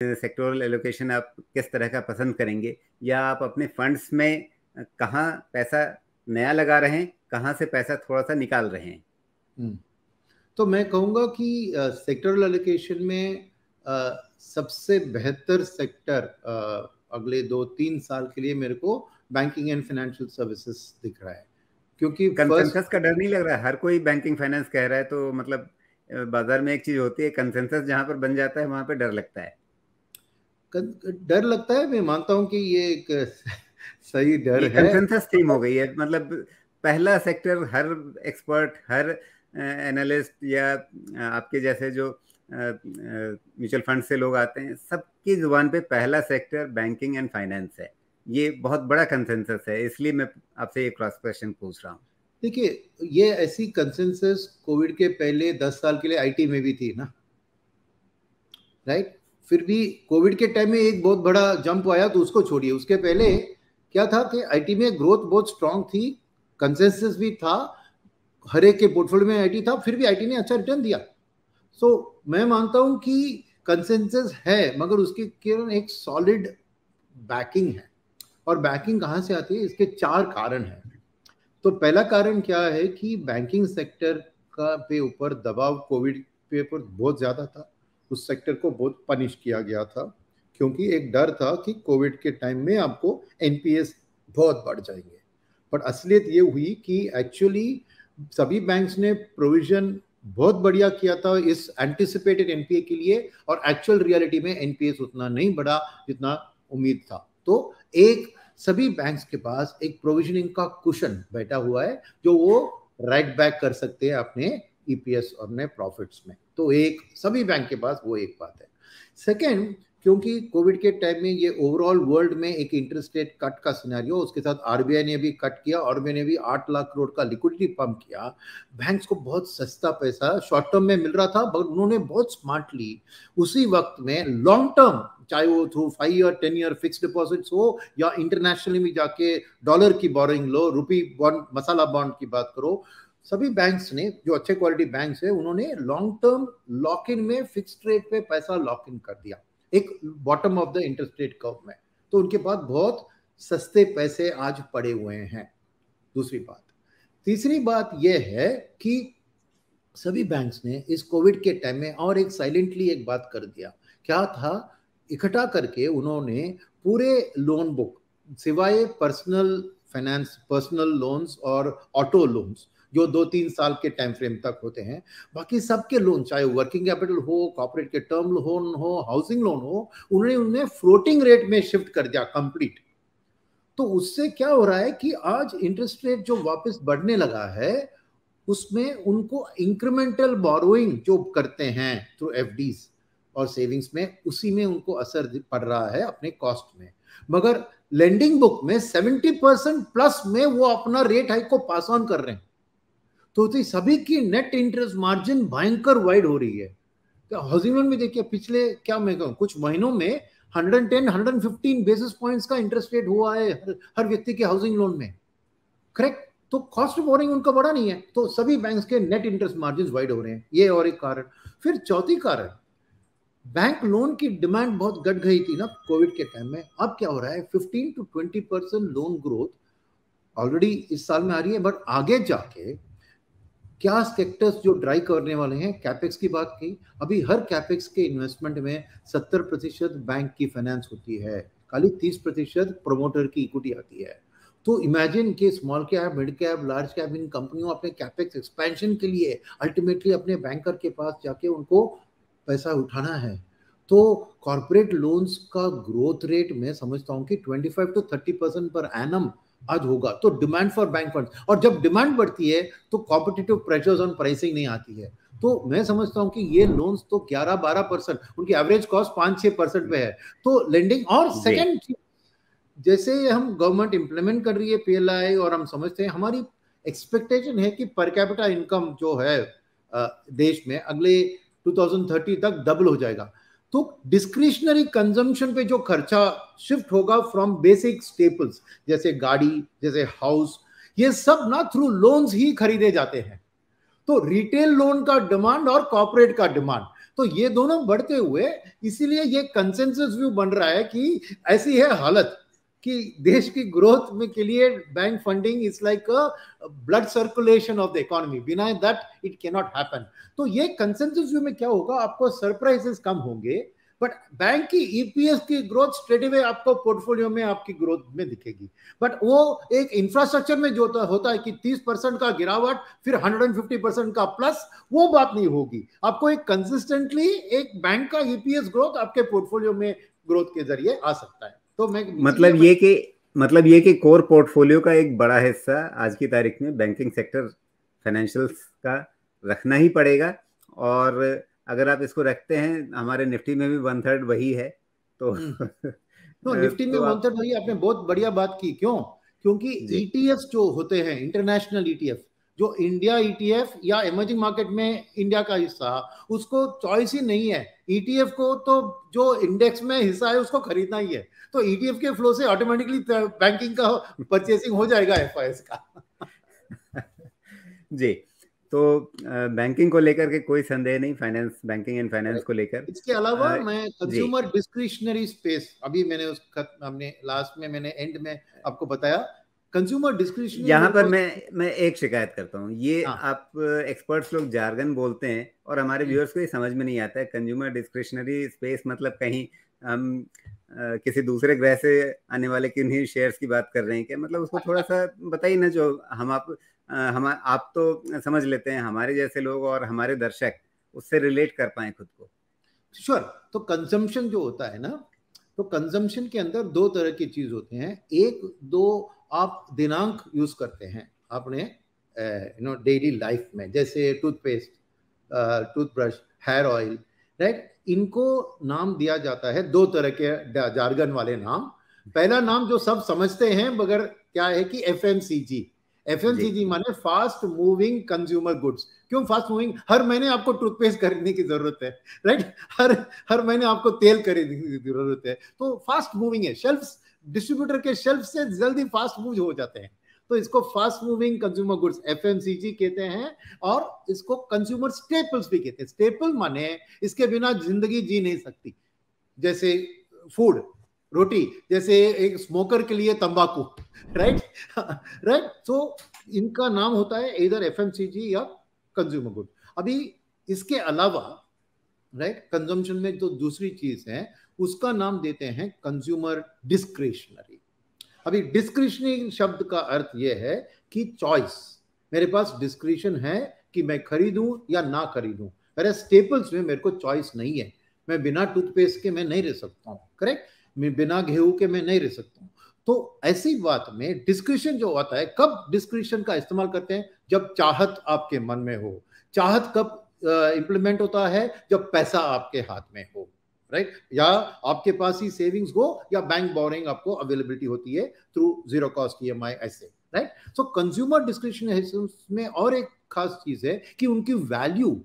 Sectoral allocation आप किस तरह का पसंद करेंगे, या आप अपने फंड्स में कहाँ पैसा नया लगा रहे हैं, कहाँ से पैसा थोड़ा सा निकाल रहे हैं? तो मैं कहूँगा कि सेक्टोरल एलोकेशन में सबसे बेहतर सेक्टर अगले 2-3 साल के लिए मेरे को बैंकिंग एंड फाइनेंशियल सर्विसेज दिख रहा है, क्योंकि कंसेंसस का डर नहीं लग रहा है? हर कोई बैंकिंग फाइनेंस कह रहा है, तो मतलब बाजार में एक चीज होती है, कंसेंसस जहां पर बन जाता है वहां पे डर लगता है। डर लगता है, मैं मानता हूं कि ये एक सही डर ये है। कंसेंसस थीम हो गई है, मतलब पहला सेक्टर, हर एक्सपर्ट, हर एनालिस्ट या आपके जैसे जो म्यूचुअल फंड से लोग आते हैं, सबकी जुबान पे पहला सेक्टर बैंकिंग एंड फाइनेंस है। ये बहुत बड़ा कंसेंसस है, इसलिए मैं आपसे ये क्रॉस क्वेश्चन पूछ रहा हूँ। देखिए, ये ऐसी कंसेंसस कोविड के पहले 10 साल के लिए आईटी में भी थी ना, राइट? फिर भी कोविड के टाइम में एक बहुत बड़ा जंप आया, तो उसको छोड़िए, उसके पहले क्या था कि आईटी में ग्रोथ बहुत स्ट्रांग थी, कंसेंसस भी था, हर एक के पोर्टफोलियो में आईटी था, फिर भी आईटी ने अच्छा रिटर्न दिया। सो मैं मानता हूं कि कंसेंसस है, मगर उसके केवल एक सॉलिड बैकिंग है। और बैकिंग कहां से आती है? इसके 4 कारण हैं। तो पहला कारण क्या है कि बैंकिंग सेक्टर का पे ऊपर दबाव कोविड पे ऊपर बहुत ज्यादा था, उस सेक्टर को बहुत पनिश किया गया था, क्योंकि एक डर था कि कोविड के टाइम में आपको एनपीएस बहुत बढ़ जाएंगे। बट असलियत ये हुई कि एक्चुअली सभी बैंक्स ने प्रोविजन बहुत बढ़िया किया था इस एंटिसिपेटेड एनपीए के लिए, और एक्चुअल रियलिटी में एनपीएस उतना नहीं बढ़ा जितना उम्मीद था। तो एक सभी बैंक्स के पास एक प्रोविजनिंग का कुशन बैठा हुआ है, जो वो राइट बैक कर सकते हैं अपने ईपीएस और अपने प्रॉफिट्स में। तो एक सभी बैंक के पास वो एक बात है। सेकेंड, क्योंकि कोविड के टाइम में ये ओवरऑल वर्ल्ड में एक इंटरेस्ट रेट कट का सिनेरियो, उसके साथ आरबीआई ने भी कट किया, आरबीआई ने भी 8 लाख करोड़ का लिक्विडिटी पंप किया, बैंक्स को बहुत सस्ता पैसा शॉर्ट टर्म में मिल रहा था, बट उन्होंने बहुत स्मार्टली उसी वक्त में लॉन्ग टर्म, चाहे वो through 5 year 10 year fix deposits हो, या इंटरनेशनली में जाके डॉलर की बोरिंग लो, रुपी बॉन्ड, मसाला बॉन्ड की बात करो, सभी बैंक्स ने, जो अच्छे क्वालिटी बैंक्स है, उन्होंने लॉन्ग टर्म लॉक इन में फिक्स्ड रेट पे पैसा लॉक इन कर दिया एक bottom of the interest rate curve में। तो उनके पास बहुत सस्ते पैसे आज पड़े हुए हैं। दूसरी बात। तीसरी बात यह है कि सभी बैंक्स ने इस कोविड के टाइम में और एक साइलेंटली एक बात कर दिया। क्या था? इकट्ठा करके उन्होंने पूरे लोन बुक, सिवाय पर्सनल फाइनेंस, पर्सनल लोन्स और ऑटो लोन्स जो 2-3 साल के टाइम फ्रेम तक होते हैं, बाकी सबके लोन, चाहे वर्किंग कैपिटल हो, कॉर्पोरेट के टर्म लोन हो, हाउसिंग लोन हो, उन्होंने उन्हें फ्लोटिंग रेट में शिफ्ट कर दिया कंप्लीट। तो उससे क्या हो रहा है कि आज इंटरेस्ट रेट जो वापस बढ़ने लगा है, उसमें उनको इंक्रीमेंटल बोरोइंग जो करते हैं थ्रू एफडीज और सेविंग्स में, उसी में उनको असर पड़ रहा है अपने कॉस्ट में। मगर लेंडिंग बुक में 70% प्लस में वो अपना रेट हाइक को पास ऑन कर रहे हैं। तो सभी की नेट इंटरेस्ट मार्जिन भयंकर वाइड हो रही है। तो हाउसिंग लोन में देखिए, पिछले क्या मैं कहूँ, कुछ महीनों में 110-115 बेसिस पॉइंट्स का इंटरेस्ट रेट हुआ है हर व्यक्ति के हाउसिंग लोन में, करेक्ट? तो कॉस्ट ऑफ बोरिंग उनका बड़ा नहीं है, तो सभी बैंक्स के नेट इंटरेस्ट मार्जिन वाइड हो रहे हैं। ये और एक कारण। फिर चौथी कारण, बैंक लोन की डिमांड बहुत घट गई थी ना कोविड के टाइम में। अब क्या हो रहा है, 15-20% लोन ग्रोथ ऑलरेडी इस साल में आ रही है, बट आगे जाके क्या सेक्टर्स जो ड्राइव करने वाले हैं? कैपेक्स की बात की, अभी हर कैपेक्स के इन्वेस्टमेंट में 70% बैंक की फाइनेंस होती है, खाली 30% प्रोमोटर की इक्विटी आती है। तो इमेजिन कि small cap, mid cap, large cap इन कंपनियों अपने कैपेक्स एक्सपेंशन के लिए अल्टीमेटली अपने बैंकर के पास जाके उनको पैसा उठाना है। तो कॉर्पोरेट लोन्स का ग्रोथ रेट मैं समझता हूं कि 25-30% पर एनम आज होगा। तो डिमांड फॉर बैंक फंड, और जब डिमांड बढ़ती है तो कॉम्पिटिटिव प्रेशर्स ऑन प्राइसिंग नहीं आती है। तो मैं समझता हूं कि ये लोन्स तो 11-12%, उनकी एवरेज कॉस्ट 5-6% पे है। तो लेंडिंग, और सेकेंड, जैसे हम गवर्नमेंट इंप्लीमेंट कर रही है पीएलआई, और हम समझते हैं, हमारी एक्सपेक्टेशन है कि पर कैपिटा इनकम जो है देश में अगले 2030 तक डबल हो जाएगा। तो डिस्क्रिशनरी कंजम्पशन पे जो खर्चा शिफ्ट होगा फ्रॉम बेसिक स्टेपल्स, जैसे गाड़ी, जैसे हाउस, ये सब ना थ्रू लोन्स ही खरीदे जाते हैं। तो रिटेल लोन का डिमांड और कॉर्पोरेट का डिमांड, तो ये दोनों बढ़ते हुए, इसीलिए ये कंसेंसस व्यू बन रहा है कि ऐसी है हालत कि देश की ग्रोथ में के लिए bank funding is like a blood circulation of the economy, बिना that it can not happen. तो ये कंसेंसस व्यू में क्या होगा, आपको सरप्राइजेस कम होंगे, बट बैंक की ईपीएस की ग्रोथ स्ट्रेट अवे आपको पोर्टफोलियो में आपकी ग्रोथ में दिखेगी। बट वो एक इंफ्रास्ट्रक्चर में जो होता है कि 30% का गिरावट फिर 150% का प्लस, वो बात नहीं होगी। आपको एक कंसिस्टेंटली एक बैंक का ईपीएस ग्रोथ आपके पोर्टफोलियो में ग्रोथ के जरिए आ सकता है। तो मैं मतलब ये कि कोर पोर्टफोलियो का एक बड़ा हिस्सा आज की तारीख में बैंकिंग सेक्टर फाइनेंशियल्स का रखना ही पड़ेगा। और अगर आप इसको रखते हैं, हमारे निफ्टी में भी 1/3 वही है। तो तो निफ्टी में 1/3 वही, आपने बहुत बढ़िया बात की। क्यों? क्योंकि ईटीएफ जो होते हैं, इंटरनेशनल ईटीएफ, जो इंडिया ईटीएफ या इमर्जिंग मार्केट में इंडिया का हिस्सा, उसको चॉइस ही नहीं है। ईटीएफ को तो जो इंडेक्स में हिस्सा है उसको खरीदना ही है। तो ईटीएफ के फ्लो से ऑटोमेटिकली बैंकिंग का परचेसिंग हो जाएगा एफआईएस का। जी, तो बैंकिंग को लेकर के कोई संदेह नहीं, फाइनेंस, बैंकिंग एंड फाइनेंस को लेकर। इसके अलावा मैं कंज्यूमर डिस्क्रिशनरी स्पेस, अभी मैंने हमने लास्ट में मैंने एंड में आपको बताया कंज्यूमर डिस्क्रिशनरी। यहाँ पर मैं एक शिकायत करता हूँ, ये आप एक्सपर्ट्स लोग जार्गन बोलते हैं और हमारे व्यूअर्स को ये समझ में नहीं आता है। कंज्यूमर डिस्क्रिशनरी स्पेस मतलब कहीं हम किसी दूसरे ग्रह से आने वाले किन्हीं शेयर्स की बात कर रहे हैं क्या? मतलब उसको थोड़ा सा बताइए ना, जो आप तो समझ लेते हैं, हमारे जैसे लोग और हमारे दर्शक उससे रिलेट कर पाए खुद को। श्योर। तो कंजम्पशन जो होता है ना, तो कंजम्पशन के अंदर दो तरह की चीज होते हैं। एक दो आप दिनांक यूज करते हैं अपने डेली लाइफ में, जैसे toothpaste, toothbrush, hair oil, right. इनको नाम दिया जाता है दो तरह के जार्गन वाले नाम। पहला नाम जो सब समझते हैं मगर क्या है कि एफएमसीजी। एफएमसीजी माने फास्ट मूविंग कंज्यूमर गुड्स। क्यों फास्ट मूविंग? हर महीने आपको टूथपेस्ट खरीदने की जरूरत है, राइट। हर महीने आपको तेल खरीदने की जरूरत है, तो फास्ट मूविंग है। शेल्फ्स, डिस्ट्रीब्यूटर के शेल्फ से जल्दी फास्ट मूव हो जाते हैं, तो इसको fast moving consumer goods FMCG कहते हैं। और इसको कंज्यूमर स्टेपल्स भी कहते हैं। स्टेपल माने इसके बिना जिंदगी जी नहीं सकती, जैसे फूड, रोटी, जैसे एक स्मोकर के लिए तंबाकू, राइट राइट। तो इनका नाम होता है इधर एफएमसीजी या कंज्यूमर गुड। अभी इसके अलावा, राइट, कंजम्पशन में जो दूसरी चीज है उसका नाम देते हैं कंज्यूमर डिस्क्रिशनरी। अभी डिस्क्रिशनरी शब्द का अर्थ यह है कि चॉइस, मेरे पास डिस्क्रिशन है कि मैं खरीदूं या ना खरीदूं। मेरे स्टेपल्स में मेरे को चॉइस नहीं है। मैं बिना टूथपेस्ट के मैं नहीं रह सकता हूं, करेक्ट। मैं बिना गेहूं के मैं नहीं रह सकता हूं। तो ऐसी बात में डिस्क्रिशन जो आता है, कब डिस्क्रिशन का इस्तेमाल करते हैं? जब चाहत आपके मन में हो। चाहत कब इंप्लीमेंट होता है? जब पैसा आपके हाथ में हो, राइट, या आपके पास ही सेविंग्स हो या बैंक बोरिंग आपको अवेलेबिलिटी होती है थ्रू जीरो कॉस्ट ईएमआई, ऐसे, राइट। सो कंज्यूमर डिस्क्रिशनरी में और एक खास चीज है कि उनकी वैल्यू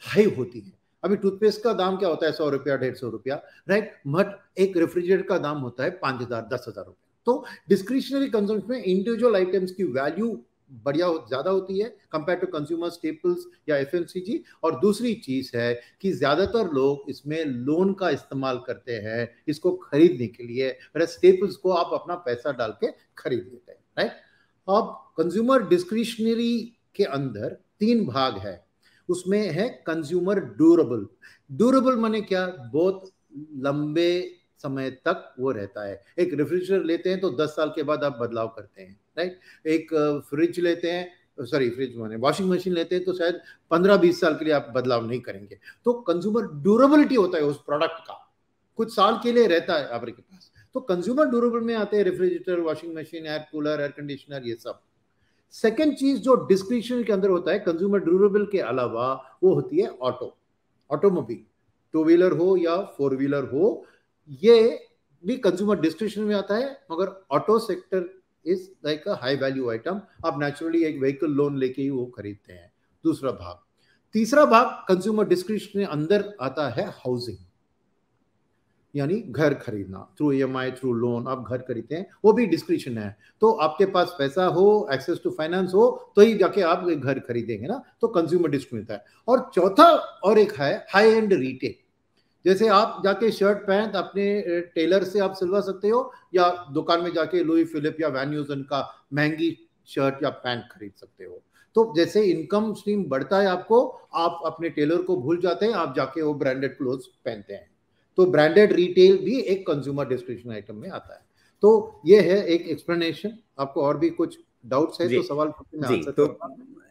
हाई होती है। अभी टूथपेस्ट का दाम क्या होता है? 100 रुपया, 150 रुपया, राइट। बट एक रेफ्रिजरेटर का दाम होता है 5,000, 10,000 रुपया। तो डिस्क्रिशनरी कंजम्पशन में इंडिविजुअल आइटम्स की वैल्यू बढ़िया ज्यादा होती है कंपेयर टू कंज्यूमर स्टेपल्स या एफएमसीजी। और दूसरी चीज है कि ज्यादातर लोग इसमें लोन का इस्तेमाल करते हैं इसको खरीदने के लिए, स्टेपल्स को आप अपना पैसा डाल के खरीद लेते हैं, राइट। अब कंज्यूमर डिस्क्रिशनरी के अंदर 3 भाग है। उसमें है कंज्यूमर ड्यूरेबल। ड्यूरेबल माने क्या? बहुत लंबे समय तक वो रहता है। एक रेफ्रिजरेटर लेते हैं तो 10 साल के बाद आप बदलाव करते हैं, राइट। एक फ्रिज लेते हैं, सॉरी फ्रिज माने वॉशिंग मशीन लेते हैं तो शायद 15-20 साल के लिए आप बदलाव नहीं करेंगे। तो कंज्यूमर ड्यूरेबिलिटी होता है उस प्रोडक्ट का, कुछ साल के लिए रहता है आपके पास। तो कंज्यूमर ड्यूरेबल में आते हैं refrigerator, washing machine, air cooler, air conditioner, ये सब। सेकेंड चीज जो डिस्क्रिशनरी के अंदर होता है कंज्यूमर ड्यूरेबल के अलावा, वो होती है ऑटोमोबाइल, 2 व्हीलर हो या 4 व्हीलर हो, ये भी कंज्यूमर डिस्क्रिशनरी में आता है। मगर auto sector is like a high value item, आप नेचुरली एक व्हीकल लोन लेके ही वो खरीदते हैं। दूसरा भाग। तीसरा भाग कंज्यूमर डिस्क्रिशनरी अंदर आता है हाउसिंग। यानी घर खरीदना थ्रू EMI, थ्रू लोन आप घर खरीदते हैं, वो भी डिस्क्रिप्शन है। तो आपके पास पैसा हो, एक्सेस टू फाइनेंस हो, तो ही जाके आप घर खरीदेंगे ना, तो कंज्यूमर डिस्क मिलता है। और चौथा और एक है हाई एंड रिटेल, जैसे आप जाके शर्ट पैंट अपने टेलर से आप सिलवा सकते हो, या दुकान में जाके लुई फिलिप या वैन ह्यूजन का महंगी शर्ट या पैंट खरीद सकते हो। तो जैसे इनकम स्ट्रीम बढ़ता है आपको, आप अपने टेलर को भूल जाते हैं, आप जाके वो ब्रांडेड क्लोथ्स पहनते हैं। तो ब्रांडेड रिटेल भी एक कंज्यूमर डिस्क्रिप्शन आइटम में आता है। तो ये है एक एक्सप्लेनेशन। आपको और भी कुछ डाउट्स है जी तो सवाल पूछिए, मैं जी। आंसर तो करूंगा।